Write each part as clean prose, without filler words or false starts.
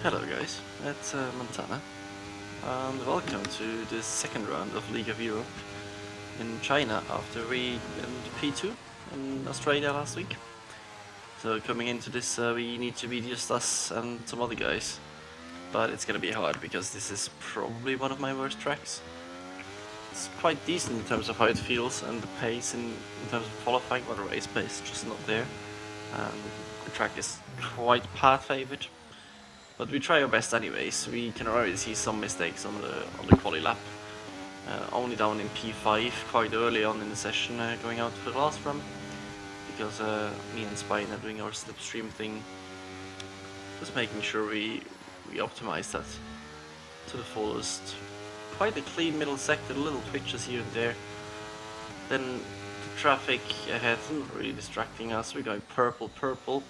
Hello guys, it's Montana, and welcome to the second round of League of Europe in China after we went P2 in Australia last week. So coming into this we need to beat just us and some other guys, but it's gonna be hard because this is probably one of my worst tracks. It's quite decent in terms of how it feels and the pace in terms of qualifying, but the race pace is just not there. And the track is quite path favored. But we try our best anyways. We can already see some mistakes on the quali lap. Only down in P5 quite early on in the session, going out for the last run. Because me and Spine are doing our slipstream thing. Just making sure we optimize that to the fullest. Quite a clean middle sector, little twitches here and there. Then the traffic ahead isn't really distracting us. We're going purple, purple.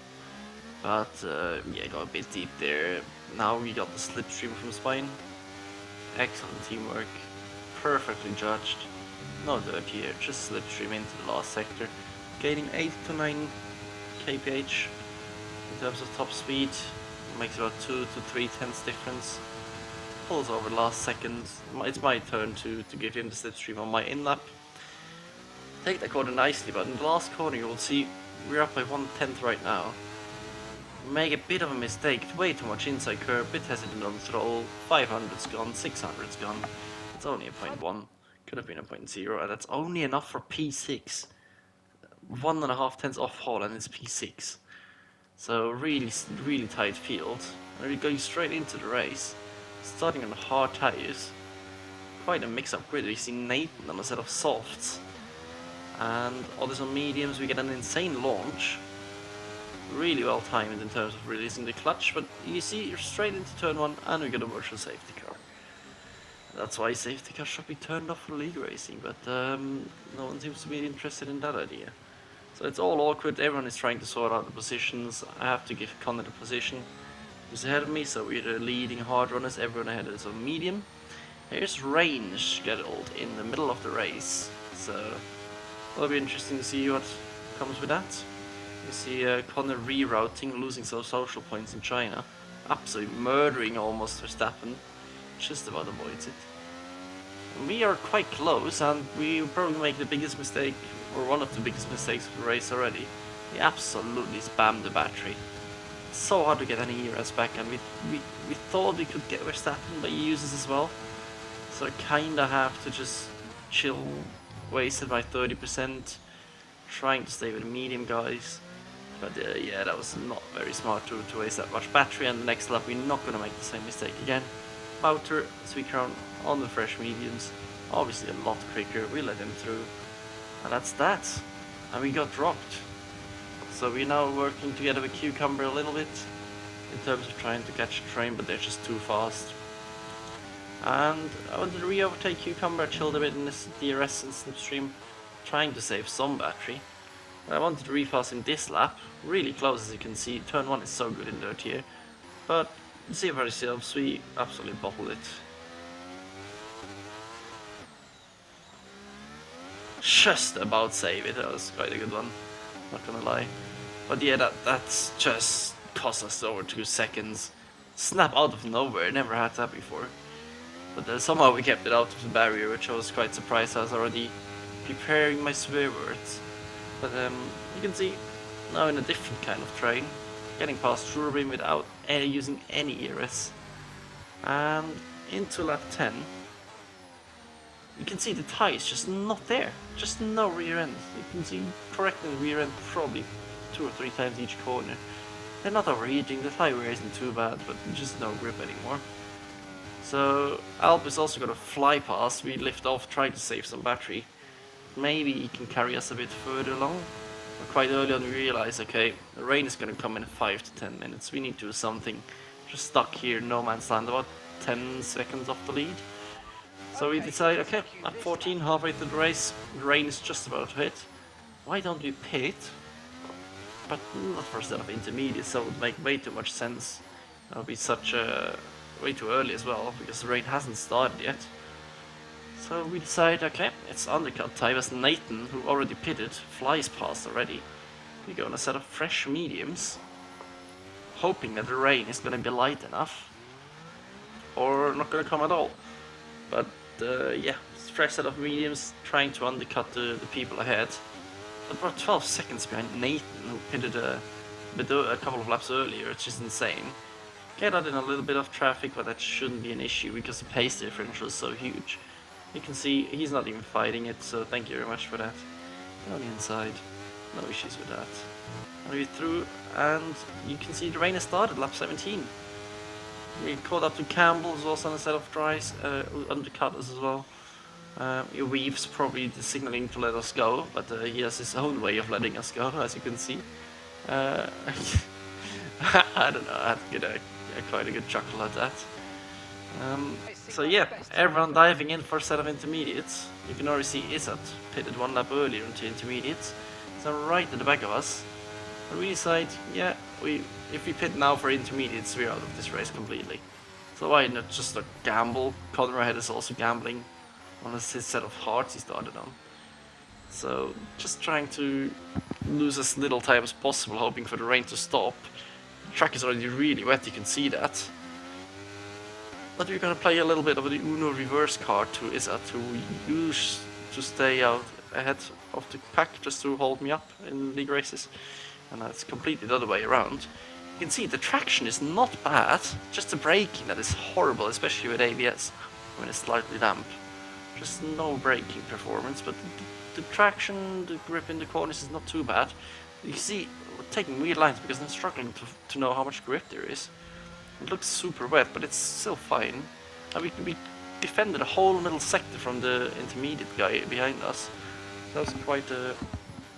But yeah, got a bit deep there. Now we got the slipstream from Spine. Excellent teamwork. Perfectly judged. No dirt here, just slipstream into the last sector. Gaining 8 to 9 kph in terms of top speed. Makes about 2 to 3 tenths difference. Pulls over last second. It's my turn to give him the slipstream on my in lap. Take that corner nicely, but in the last corner you will see we're up by 1/10 right now. Make a bit of a mistake, way too much inside curve, bit hesitant on the throttle, 500's gone, 600's gone, it's only a 0.1, could have been a 0.0, and that's only enough for P6, 1.5 tenths off haul and it's P6, so really tight field, and we're going straight into the race, starting on hard tyres, quite a mix-up grid. We see Nathan on a set of softs, and others on mediums. We get an insane launch. Really well timed in terms of releasing the clutch, but you see you're straight into turn 1 and we get a virtual safety car. That's why safety cars should be turned off for league racing, but no one seems to be interested in that idea. So it's all awkward, everyone is trying to sort out the positions. I have to give Connor the position. He's ahead of me, so we're the leading hard runners, everyone ahead is on medium. Here's range scheduled in the middle of the race, so it'll be interesting to see what comes with that. You see Connor rerouting, losing some social points in China. Absolutely murdering almost Verstappen. Just about avoids it. And we are quite close, and we probably make the biggest mistake, or one of the biggest mistakes of the race already. We absolutely spammed the battery. It's so hard to get any ERS back, and we thought we could get Verstappen, but he uses as well. So I kinda have to just chill, wasted by 30%, trying to stay with the medium guys. But yeah, that was not very smart to waste that much battery, and the next lap we're not going to make the same mistake again. Bouter, sweet crown on the fresh mediums, obviously a lot quicker, we let him through, and that's that. And we got dropped. So we're now working together with Cucumber a little bit, in terms of trying to catch the train, but they're just too fast. And I wanted to re-overtake Cucumber, I chilled a bit in this DRS and slipstream, trying to save some battery. I wanted to repass him this lap, really close as you can see. Turn 1 is so good in dirt here, but you see for yourselves, we absolutely bottled it. Just about save it, that was quite a good one, not gonna lie. But yeah, that's just cost us over 2 seconds. Snap out of nowhere, never had that before. But somehow we kept it out of the barrier, which I was quite surprised. I was already preparing my swear words. But you can see now in a different kind of train, getting past Shurabin without using any ERS. And into lap 10, you can see the tyres just not there, just no rear end. You can see correcting the rear end probably 2 or 3 times each corner. They're not overheating, the tyre wear isn't too bad, but just no grip anymore. So Alp is also going to fly past. We lift off, trying to save some battery. Maybe he can carry us a bit further along. But quite early on we realize, okay, the rain is going to come in 5 to 10 minutes. We need to do something. Just stuck here, no man's land, about 10 seconds off the lead. So we decide, okay, at 14, halfway through the race, the rain is just about to hit. Why don't we pit? But not for a set of intermediates, so it would make way too much sense. That would be way too early as well, because the rain hasn't started yet. So we decide, okay, it's undercut time as Nathan, who already pitted, flies past already. We go on a set of fresh mediums. hoping that the rain is gonna be light enough, or not gonna come at all. But yeah, fresh set of mediums trying to undercut the people ahead. But we're 12 seconds behind Nathan, who pitted a couple of laps earlier, which is insane. Get out in a little bit of traffic, but that shouldn't be an issue because the pace differential is so huge. You can see he's not even fighting it, so thank you very much for that. On the inside, no issues with that. And we're through, and you can see the rain has started, lap 17. We caught up to Campbell, who's also on a set of dries, undercut us as well. Weave's probably signaling to let us go, but he has his own way of letting us go, as you can see. I don't know, I had to get quite a good chuckle at that. So yeah, everyone diving in for a set of intermediates. You can already see Izzat pitted one lap earlier into intermediates, so right at the back of us. And we decide, yeah, if we pit now for intermediates, we're out of this race completely. So why not just a gamble? Conor ahead is also gambling on his set of hearts he started on. So just trying to lose as little time as possible, hoping for the rain to stop. The track is already really wet, you can see that. But we're gonna play a little bit of the Uno reverse card to Izzat, who used to stay out ahead of the pack just to hold me up in league races. And it's completely the other way around. You can see the traction is not bad, just the braking that is horrible, especially with ABS when it's slightly damp. Just no braking performance, but the traction, the grip in the corners is not too bad. You can see, we're taking weird lines because I'm struggling to know how much grip there is. It looks super wet, but it's still fine. And we defended a whole middle sector from the intermediate guy behind us. That was quite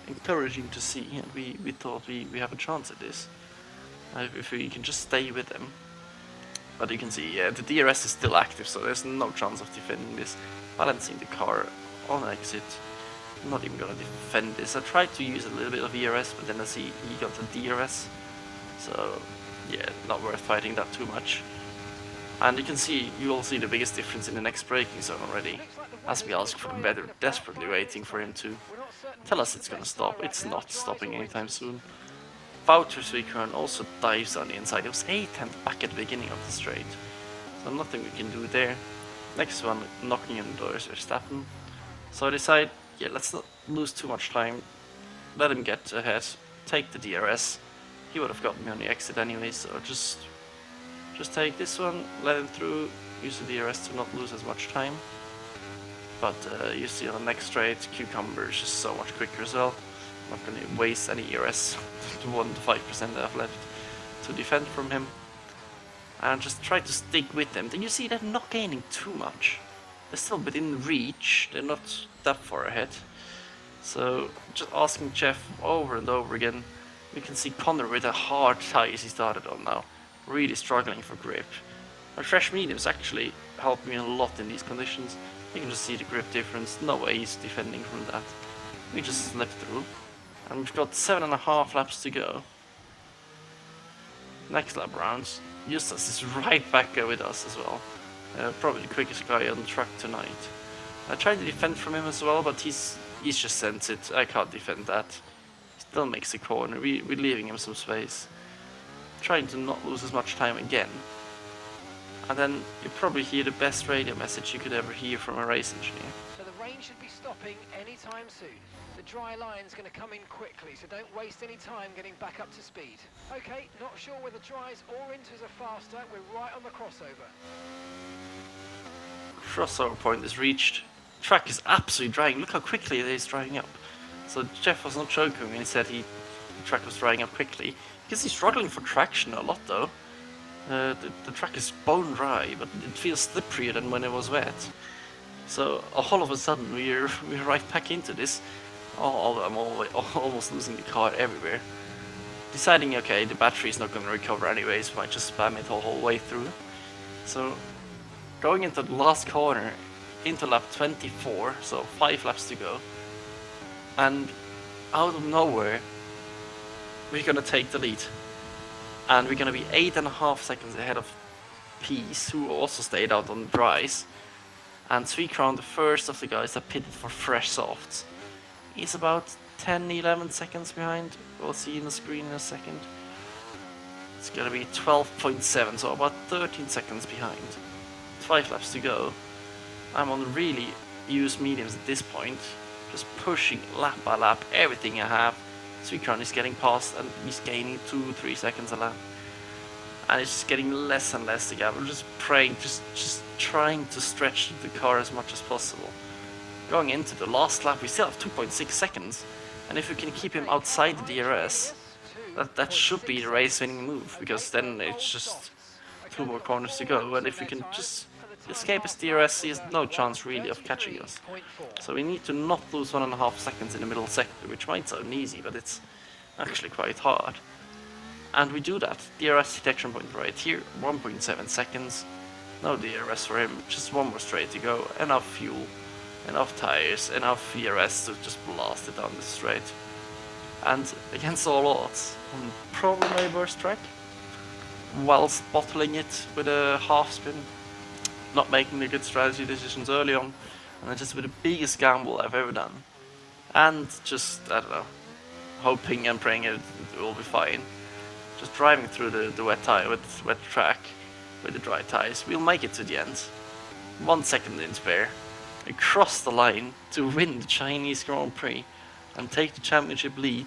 encouraging to see, and we thought we have a chance at this. If we can just stay with them. But you can see, yeah, the DRS is still active, so there's no chance of defending this. Balancing the car on exit. I'm not even gonna defend this. I tried to use a little bit of ERS, but then I see he got the DRS. So yeah, not worth fighting that too much. And you can see, you all see the biggest difference in the next braking zone already. As we ask for the weather, desperately waiting for him to tell us it's gonna stop. It's not stopping anytime soon. Voucher's recurrent also dives on the inside. It was 8th back at the beginning of the straight. So nothing we can do there. Next one, knocking on the doors, Verstappen. So I decide, yeah, let's not lose too much time. Let him get ahead, take the DRS. He would have got me on the exit anyway, so just take this one, let him through, use the DRS to not lose as much time. But you see on the next straight, Cucumber is just so much quicker as well. I'm not going to waste any ERS, the 1 to 5% I have left to defend from him. And just try to stick with them. Then you see they're not gaining too much. They're still within reach, they're not that far ahead. So just asking Jeff over and over again. We can see Conor with a hard tyres he started on now. Really struggling for grip. My fresh mediums actually helped me a lot in these conditions. You can just see the grip difference, no way he's defending from that. We just slipped through. And we've got 7.5 laps to go. Next lap rounds, Justus is right back there with us as well. Probably the quickest guy on the track tonight. I tried to defend from him as well, but he's just sent it. I can't defend that. He still makes a corner. We're leaving him some space. Trying to not lose as much time again. And then you probably hear the best radio message you could ever hear from a race engineer. So the rain should be stopping anytime soon. The dry line's going to come in quickly, so don't waste any time getting back up to speed. Okay, not sure whether dries or inters are faster. We're right on the crossover. Crossover point is reached. Track is absolutely drying. Look how quickly it is drying up. So Jeff was not joking when he said the track was drying up quickly. Because he's struggling for traction a lot though. The track is bone dry, but it feels slipperier than when it was wet. So all of a sudden we're right back into this. I'm almost losing the car everywhere. Deciding, okay, the battery is not going to recover anyways, so I just spam it the whole way through. So going into the last corner, into lap 24, so 5 laps to go. And out of nowhere, we're going to take the lead. And we're going to be 8.5 seconds ahead of Peace, who also stayed out on the dries. And Suicron, the first of the guys that pitted for fresh softs, is about 10-11 seconds behind. We'll see in the screen in a second. It's gonna be 12.7, so about 13 seconds behind. 5 laps to go. I'm on really used mediums at this point, just pushing lap by lap everything I have. Suikron is getting past and he's gaining 2-3 seconds a lap. And it's just getting less and less to gap. I'm just praying, just trying to stretch the car as much as possible. Going into the last lap, we still have 2.6 seconds, and if we can keep him outside the DRS, that should be the race-winning move, because then it's just 2 more corners to go, and if we can just escape his DRS, he has no chance really of catching us. So we need to not lose 1.5 seconds in the middle sector, which might sound easy, but it's actually quite hard. And we do that. DRS detection point right here, 1.7 seconds. No DRS for him, just 1 more straight to go. Enough fuel, enough tires, enough DRS to just blast it down the straight. And against all odds, on probably my worst track, whilst bottling it with a half spin, not making the good strategy decisions early on, and then just with the biggest gamble I've ever done. And just, I don't know, hoping and praying it will be fine. Just driving through the wet tire with wet track with the dry tires. We'll make it to the end. 1 second in spare. Across the line to win the Chinese Grand Prix and take the championship lead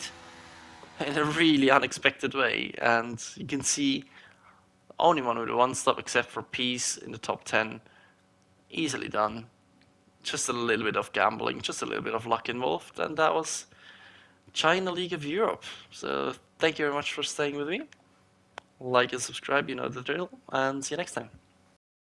in a really unexpected way. And you can see only one with a 1 stop except for Peace in the top 10. Easily done. Just a little bit of gambling, just a little bit of luck involved, and that was China League of Europe. So thank you very much for staying with me. Like and subscribe, you know the drill, and see you next time.